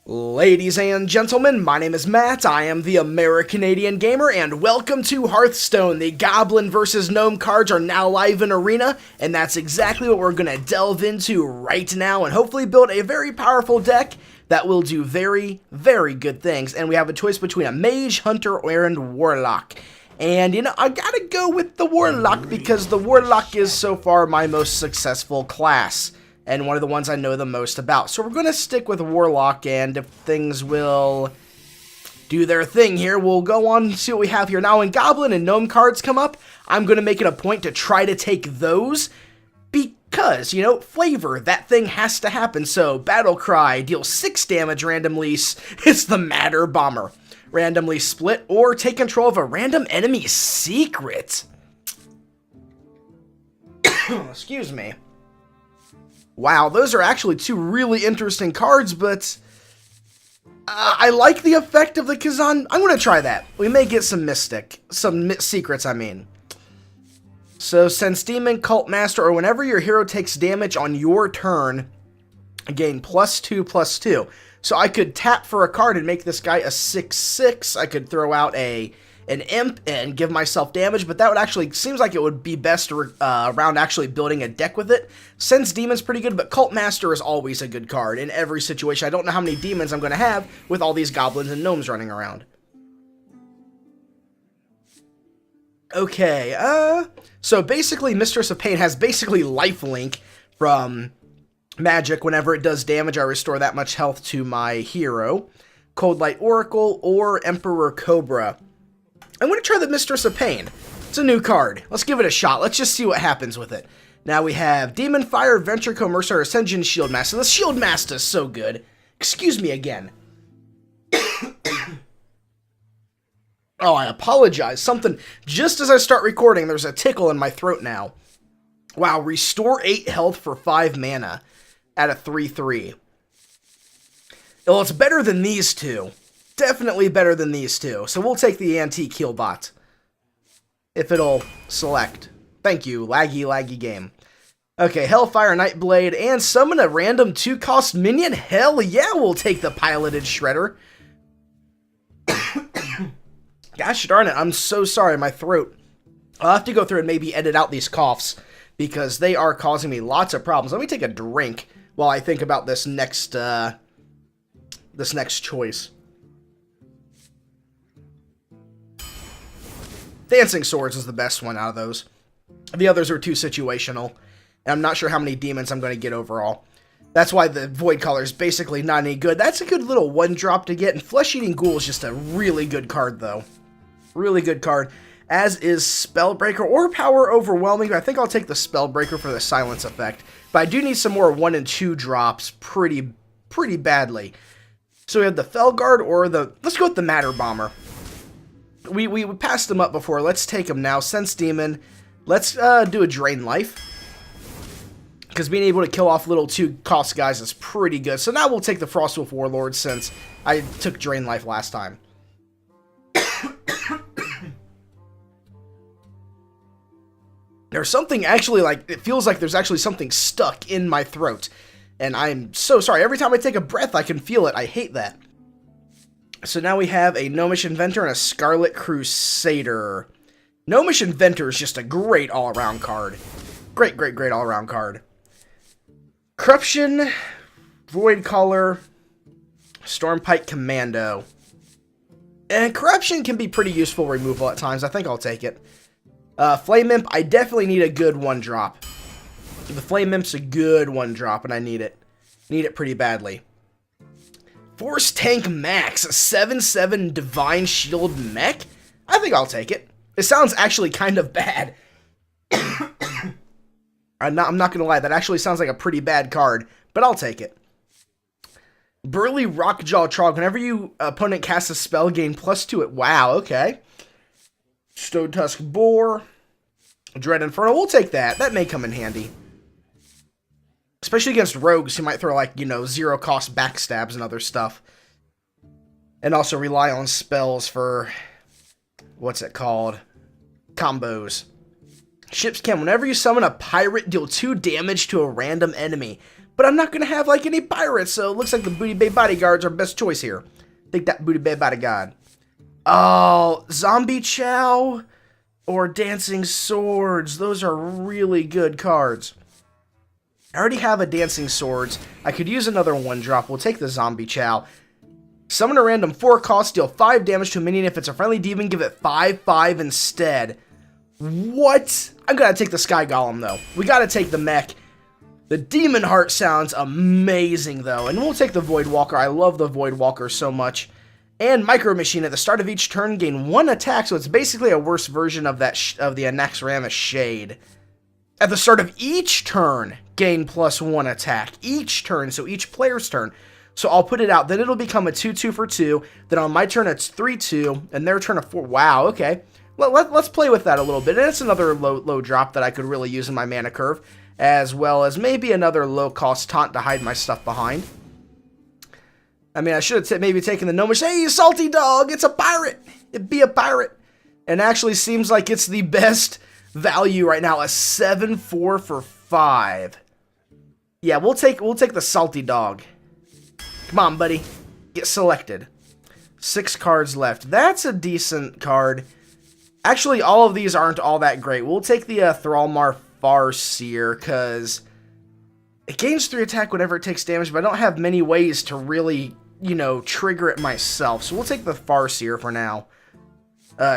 Ladies and gentlemen, my name is Matt, I am the American-Canadian Gamer, and welcome to Hearthstone. The Goblin vs. Gnome cards are now live in Arena, and that's exactly what we're going to delve into right now, and hopefully build a very powerful deck that will do very, very good things. And we have a choice between a Mage, Hunter, and Warlock. And, you know, I gotta go with the Warlock, because the Warlock is so far my most successful class, and one of the ones I know the most about. So we're going to stick with Warlock, and if things will do their thing here, we'll go on and see what we have here. Now, when Goblin and Gnome cards come up, I'm going to make it a point to try to take those, because, you know, flavor, that thing has to happen. So, Battle Cry, deals 6 damage randomly, it's the Matter Bomber. Randomly split, or take control of a random enemy secret. Excuse me. Wow, those are actually two really interesting cards, but I like the effect of the Kazan. I'm going to try that. We may get some secrets, I mean. So, Sense Demon, Cult Master, or whenever your hero takes damage on your turn, gain +2/+2. So I could tap for a card and make this guy a 6/6. I could throw out an imp and give myself damage, but that would actually, seems like it would be best around actually building a deck with it. Sense Demon's pretty good, but Cult Master is always a good card in every situation. I don't know how many demons I'm going to have with all these goblins and gnomes running around. Okay, so basically Mistress of Pain has basically lifelink from magic. Whenever it does damage, I restore that much health to my hero. Cold Light Oracle or Emperor Cobra. I'm going to try the Mistress of Pain. It's a new card. Let's give it a shot. Let's just see what happens with it. Now we have Demon Fire, Venture Mercenary, Ascension, Shield Master. The Shield Master is so good. Excuse me again. Oh, I apologize. Something, just as I start recording, there's a tickle in my throat now. Wow, restore 8 health for 5 mana at a 3/3. Well, it's better than these two. Definitely better than these two. So we'll take the Antique Healbot. If it'll select. Thank you, laggy game. Okay, Hellfire, Nightblade, and summon a random 2-cost minion? Hell yeah, we'll take the Piloted Shredder. Gosh darn it, I'm so sorry, my throat. I'll have to go through and maybe edit out these coughs, because they are causing me lots of problems. Let me take a drink while I think about this next choice. Dancing Swords is the best one out of those. The others are too situational, and I'm not sure how many demons I'm going to get overall. That's why the Void Color is basically not any good. That's a good little 1-drop to get, and Flesh Eating Ghoul is just a really good card, though. Really good card. As is Spellbreaker or Power Overwhelming. I think I'll take the Spellbreaker for the silence effect. But I do need some more 1 and 2 drops pretty badly. So we have the Felguard or the... Let's go with the Matter Bomber. We passed them up before. Let's take them now. Sense Demon. Let's do a Drain Life. Because being able to kill off little 2-cost guys is pretty good. So now we'll take the Frostwolf Warlord since I took Drain Life last time. There's something actually, like, it feels like there's actually something stuck in my throat. And I'm so sorry. Every time I take a breath, I can feel it. I hate that. So now we have a Gnomish Inventor and a Scarlet Crusader. Gnomish Inventor is just a great all-around card. Great all-around card. Corruption, Void Color, Stormpike Commando. And Corruption can be pretty useful removal at times. I think I'll take it. Flame Imp, I definitely need a good 1-drop. The Flame Imp's a good 1-drop, and I need it. Need it pretty badly. Force Tank Max, a 7/7 Divine Shield Mech? I think I'll take it. It sounds actually kind of bad. I'm not gonna lie, that actually sounds like a pretty bad card, but I'll take it. Burly Rockjaw Trog, whenever you opponent casts a spell, gain +2 at... Wow, okay. Stone Tusk Boar, Dread Inferno, we'll take that. That may come in handy. Especially against rogues who might throw, like, you know, 0-cost backstabs and other stuff. And also rely on spells for, what's it called? Combos. Ship's Cam, whenever you summon a pirate, deal 2 damage to a random enemy. but I'm not going to have, like, any pirates, so it looks like the Booty Bay Bodyguard's our best choice here. Take that, Booty Bay Bodyguard. Oh, Zombie Chow or Dancing Swords. Those are really good cards. I already have a Dancing Swords. I could use another 1-drop. We'll take the Zombie Chow. Summon a random 4-cost, deal 5 damage to a minion. If it's a friendly demon, give it 5/5 instead. What? I'm gonna take the Sky Golem, though. We gotta take the mech. The Demon Heart sounds amazing, though. And we'll take the Void Walker. I love the Void Walker so much. And Micro Machine at the start of each turn, gain 1 attack, so it's basically a worse version of that of the Anaxramus Shade. At the start of each turn, gain +1 attack. Each turn, so each player's turn. So I'll put it out. Then it'll become a 2/2 for 2. Then on my turn, it's 3/2, and their turn a 4. Wow, okay. Let's play with that a little bit. And it's another low drop that I could really use in my mana curve, as well as maybe another low-cost taunt to hide my stuff behind. I mean, I should have maybe taken the Gnomish. Hey, you salty dog! It's a pirate! It'd be a pirate! And actually seems like it's the best value right now. A 7/4 for 5. Yeah, we'll take the salty dog. Come on, buddy. Get selected. 6 cards left. That's a decent card. Actually, all of these aren't all that great. We'll take the Thrallmar Farseer, because it gains 3 attack whenever it takes damage, but I don't have many ways to really, you know, trigger it myself. So we'll take the Farseer for now.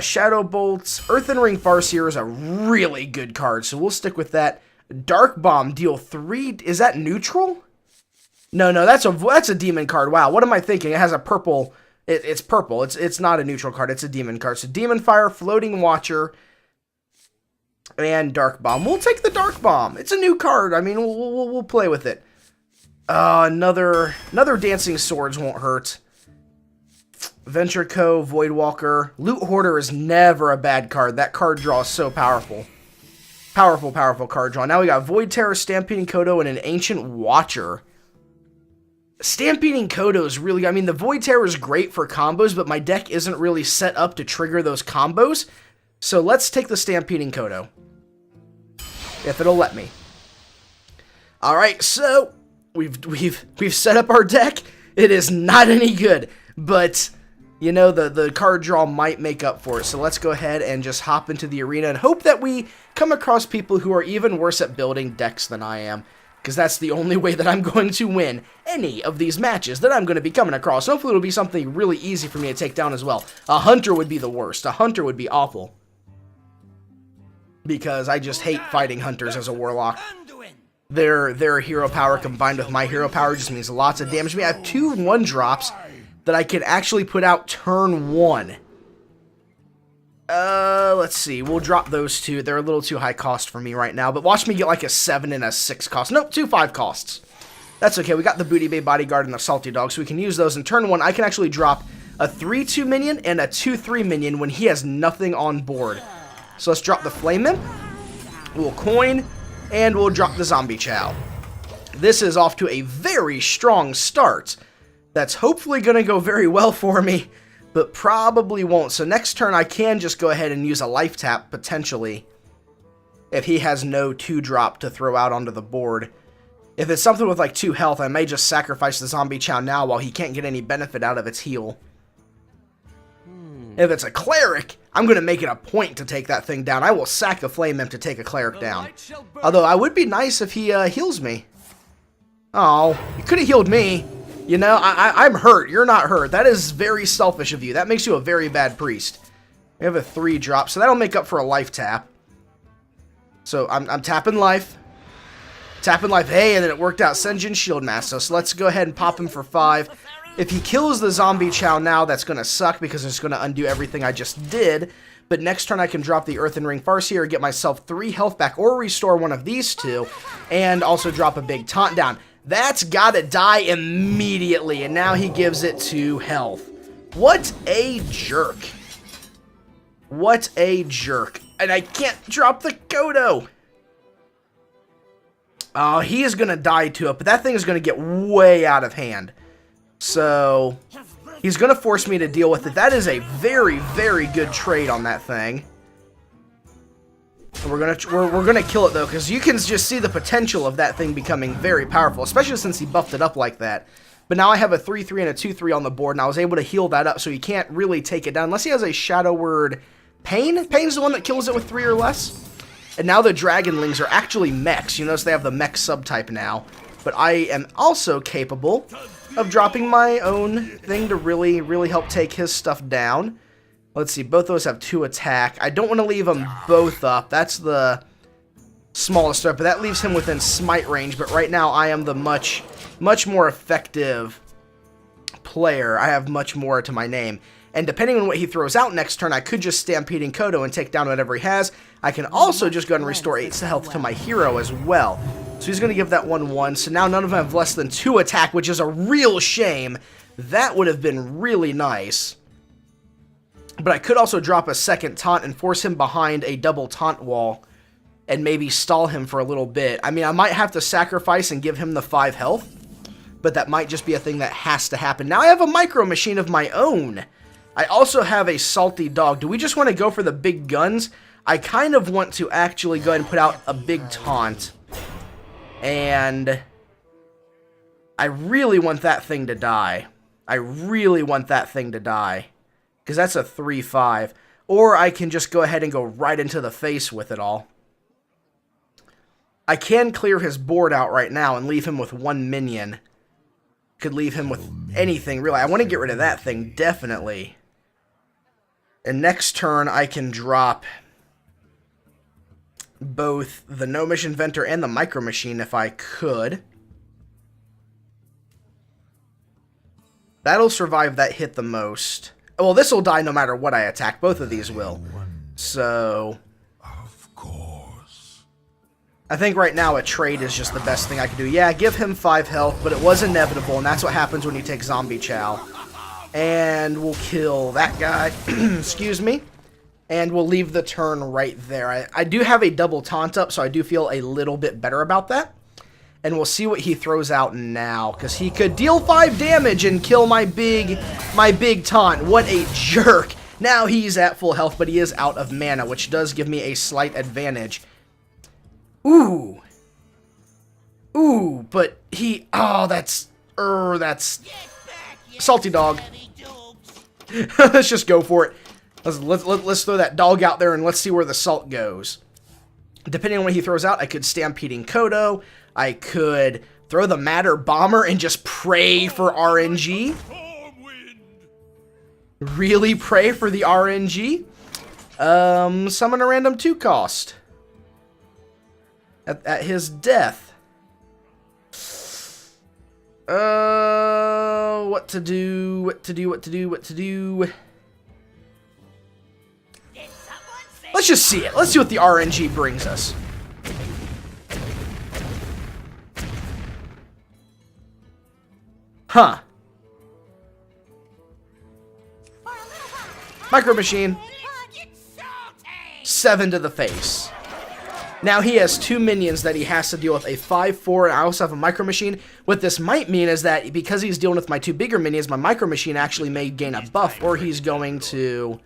Shadow Bolts. Earthen Ring Farseer is a really good card, so we'll stick with that. Dark Bomb, deal 3. Is that neutral? No, that's a demon card. Wow, what am I thinking? It has a purple. It's purple. It's not a neutral card. It's a demon card. So Demon Fire, Floating Watcher, and Dark Bomb. We'll take the Dark Bomb. It's a new card. I mean, we'll play with it. Another Dancing Swords won't hurt. Venture Co, Void Walker. Loot Hoarder is never a bad card. That card draw is so powerful. Powerful card draw. Now we got Void Terror, Stampeding Kodo, and an Ancient Watcher. Stampeding Kodo is really... I mean, the Void Terror is great for combos, but my deck isn't really set up to trigger those combos. So let's take the Stampeding Kodo. If it'll let me. Alright, so we've set up our deck. It is not any good, but you know, the card draw might make up for it. So let's go ahead and just hop into the arena and hope that we come across people who are even worse at building decks than I am, because that's the only way that I'm going to win any of these matches that I'm going to be coming across. Hopefully it'll be something really easy for me to take down as well. A Hunter would be the worst. A Hunter would be awful, because I just hate fighting Hunters as a Warlock. Their hero power combined with my hero power just means lots of damage to me. I have 2 1-drops that I can actually put out turn 1. Let's see. We'll drop those 2. They're a little too high cost for me right now, but watch me get like a 7 and a 6 cost. Nope, 2 5 costs. That's okay. We got the Booty Bay Bodyguard and the Salty Dog, so we can use those. In turn 1, I can actually drop a 3/2 minion and a 2/3 minion when he has nothing on board. So let's drop the Flame Imp. We'll coin, and we'll drop the Zombie Chow. This is off to a very strong start. That's hopefully going to go very well for me, but probably won't. So next turn, I can just go ahead and use a life tap, potentially, if he has no 2-drop to throw out onto the board. If it's something with like 2 health, I may just sacrifice the Zombie Chow now while he can't get any benefit out of its heal. If it's a Cleric, I'm going to make it a point to take that thing down. I will sack a Flame Imp to take a Cleric down. Although, I would be nice if he heals me. Oh, you could have healed me. You know, I'm hurt. You're not hurt. That is very selfish of you. That makes you a very bad priest. We have a 3-drop, so that'll make up for a life tap. So I'm tapping life. Tapping life. Hey, and then it worked out. Senjin Shield Master. So let's go ahead and pop him for 5. If he kills the Zombie Chow now, that's going to suck because it's going to undo everything I just did. But next turn I can drop the Earthen Ring Farseer, get myself 3 health back, or restore one of these 2, and also drop a big taunt down. That's gotta die immediately, and now he gives it 2 health. What a jerk. What a jerk. And I can't drop the Kodo. Oh, he is going to die to it, but that thing is going to get way out of hand. So, he's going to force me to deal with it. That is a very, very good trade on that thing. We're gonna kill it though, because you can just see the potential of that thing becoming very powerful, especially since he buffed it up like that. But now I have a 3/3 and a 2/3 on the board, and I was able to heal that up, so he can't really take it down unless he has a Shadow Word Pain. Pain's the one that kills it with 3 or less. And now the Dragonlings are actually mechs. You notice they have the mech subtype now. But I am also capable of dropping my own thing to really, really help take his stuff down. Let's see, both those have 2 attack. I don't want to leave them both up. That's the smallest threat, but that leaves him within smite range. But right now, I am the much more effective player. I have much more to my name. And depending on what he throws out next turn, I could just Stampeding Kodo and take down whatever he has. I can also just go ahead and restore 8 health to my hero as well. So he's going to give that 1/1. So now none of them have less than 2 attack, which is a real shame. That would have been really nice. But I could also drop a second taunt and force him behind a double taunt wall and maybe stall him for a little bit. I mean, I might have to sacrifice and give him the 5 health, but that might just be a thing that has to happen. Now I have a Micro Machine of my own. I also have a Salty Dog. Do we just want to go for the big guns? I kind of want to actually go ahead and put out a big taunt. And I really want that thing to die. I really want that thing to die. Because that's a 3/5. Or I can just go ahead and go right into the face with it all. I can clear his board out right now and leave him with 1 minion. Could leave him with anything, really. I want to get rid of that thing, definitely. And next turn, I can drop both the Gnomish Inventor and the Micro Machine if I could. That'll survive that hit the most. Well, this will die no matter what I attack. Both of these will. So Of course. I think right now a trade is just the best thing I can do. Yeah, give him 5 health, but it was inevitable, and that's what happens when you take Zombie Chow. And we'll kill that guy. Excuse me. And we'll leave the turn right there. I do have a double taunt up, so I do feel a little bit better about that. And we'll see what he throws out now, because he could deal 5 damage and kill my big taunt. What a jerk. Now he's at full health, but he is out of mana, which does give me a slight advantage. Ooh. Ooh, but he... Oh, that's... Salty Dog. Let's just go for it. Let's throw that dog out there and let's see where the salt goes. Depending on what he throws out, I could Stampeding Kodo. I could throw the Matter Bomber and just pray for RNG. Really pray for the RNG. Summon a random 2 cost. At his death. What to do. Let's just see it. Let's see what the RNG brings us. Huh. Micro Machine. 7 to the face. Now he has 2 minions that he has to deal with, a 5/4, and I also have a Micro Machine. What this might mean is that because he's dealing with my 2 bigger minions, my Micro Machine actually may gain a buff, or he's going to...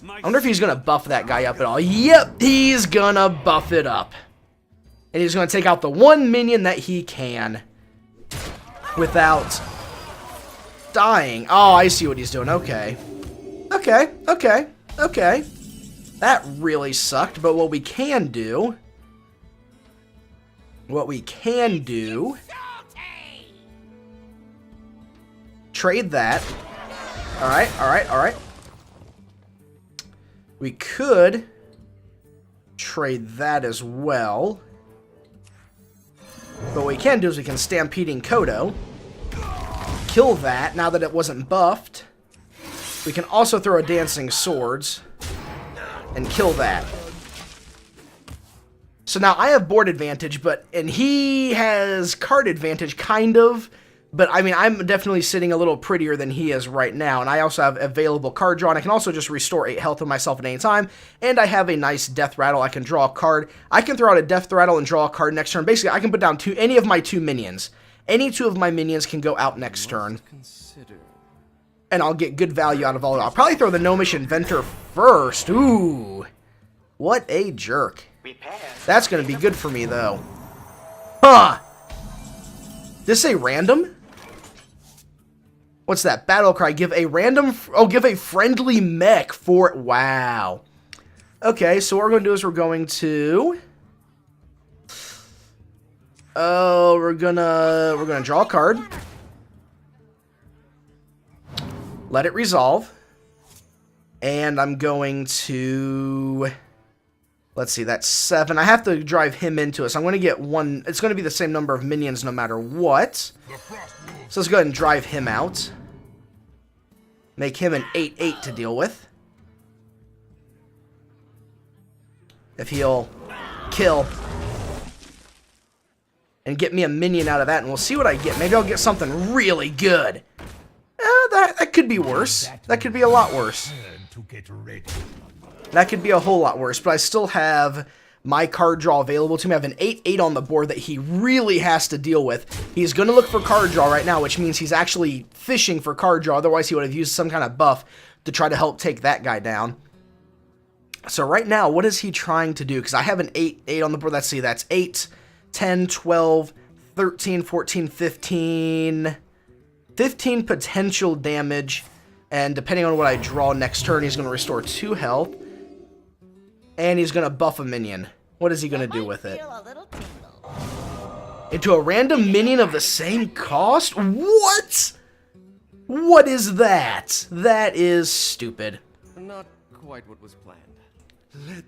I wonder if he's going to buff that guy up at all. Yep, he's going to buff it up. And he's going to take out the 1 minion that he can without dying. Oh, I see what he's doing. Okay. Okay. That really sucked, but what we can do... Trade that. Alright. We could trade that as well. But what we can do is we can Stampeding Kodo. Kill that, now that it wasn't buffed. We can also throw a Dancing Swords. And kill that. So now I have board advantage, and he has card advantage, kind of. But, I mean, I'm definitely sitting a little prettier than he is right now. And I also have available card draw, and I can also just restore 8 health to myself at any time. And I have a nice Death Rattle. I can draw a card. I can throw out a Death Rattle and draw a card next turn. Basically, I can put down any of my 2 minions. Any 2 of my minions can go out next turn. And I'll get good value out of all of it. I'll probably throw the Gnomish Inventor first. Ooh. What a jerk. That's going to be good for me, though. Huh! This say random? What's that? Battle cry. Give a random... Oh, give a friendly mech for... Wow. Okay, so what we're going to do is we're going to... Oh, we're gonna draw a card. Let it resolve. And I'm going to... Let's see, that's 7. I have to drive him into it, so I'm going to get 1... It's going to be the same number of minions no matter what. So let's go ahead and drive him out. Make him an 8/8 to deal with. If he'll kill... And get me a minion out of that, and we'll see what I get. Maybe I'll get something really good. That could be worse. That could be a lot worse. That could be a whole lot worse, but I still have my card draw available to me. I have an 8/8 on the board that he really has to deal with. He's going to look for card draw right now, which means he's actually fishing for card draw. Otherwise, he would have used some kind of buff to try to help take that guy down. So right now, what is he trying to do? Because I have an 8/8 on the board. Let's see, that's 8... 10, 12, 13, 14, 15... 15 potential damage, and depending on what I draw next turn, he's going to restore 2 health, and he's going to buff a minion. What is he going to do with it? Into a random minion of the same cost? What? What is that? That is stupid. Not quite what was planned.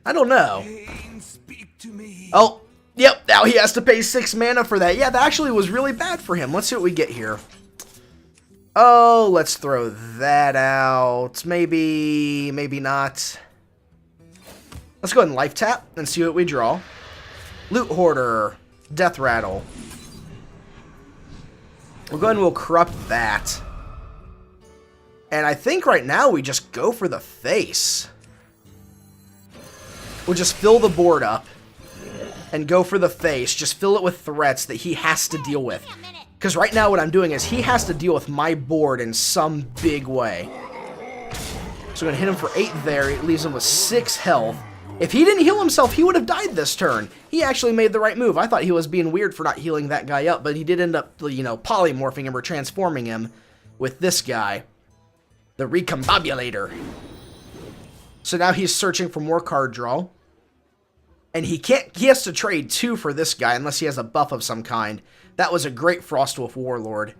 I don't know. Pain, speak to me. Oh. Yep, now he has to pay 6 mana for that. Yeah, that actually was really bad for him. Let's see what we get here. Oh, let's throw that out. Maybe not. Let's go ahead and life tap and see what we draw. Loot Hoarder. Death Rattle. We'll go ahead and we'll corrupt that. And I think right now we just go for the face. We'll just fill the board up. And go for the face. Just fill it with threats that he has to deal with. Because right now what I'm doing is he has to deal with my board in some big way. So I'm going to hit him for 8 there. It leaves him with 6 health. If he didn't heal himself, he would have died this turn. He actually made the right move. I thought he was being weird for not healing that guy up. But he did end up, you know, polymorphing him or transforming him with this guy. The Recombobulator. So now he's searching for more card draw. And he has to trade 2 for this guy unless he has a buff of some kind. That was a great Frostwolf Warlord.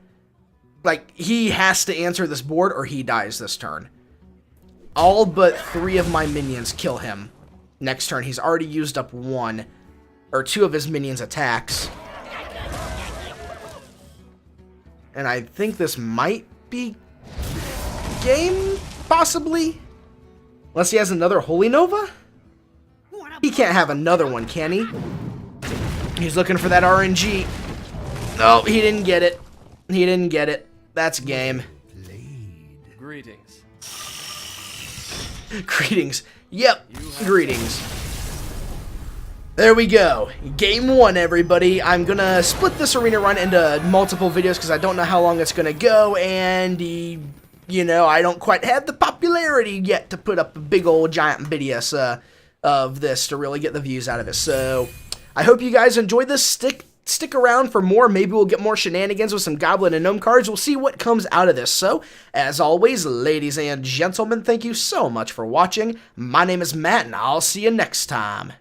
Like, he has to answer this board or he dies this turn. All but 3 of my minions kill him. Next turn, he's already used up 1. Or 2 of his minions' attacks. And I think this might be game, possibly? Unless he has another Holy Nova? He can't have another one, can he? He's looking for that RNG. No, he didn't get it. He didn't get it. That's game. Greetings. Greetings. Yep, greetings. There we go. Game 1, everybody. I'm going to split this arena run into multiple videos because I don't know how long it's going to go, and, you know, I don't quite have the popularity yet to put up a big old giant video, of this to really get the views out of it. So I hope you guys enjoyed this. Stick around for more. Maybe we'll get more shenanigans with some Goblin and Gnome cards. We'll see what comes out of this. So, as always, ladies and gentlemen, thank you so much for watching. My name is Matt, and I'll see you next time.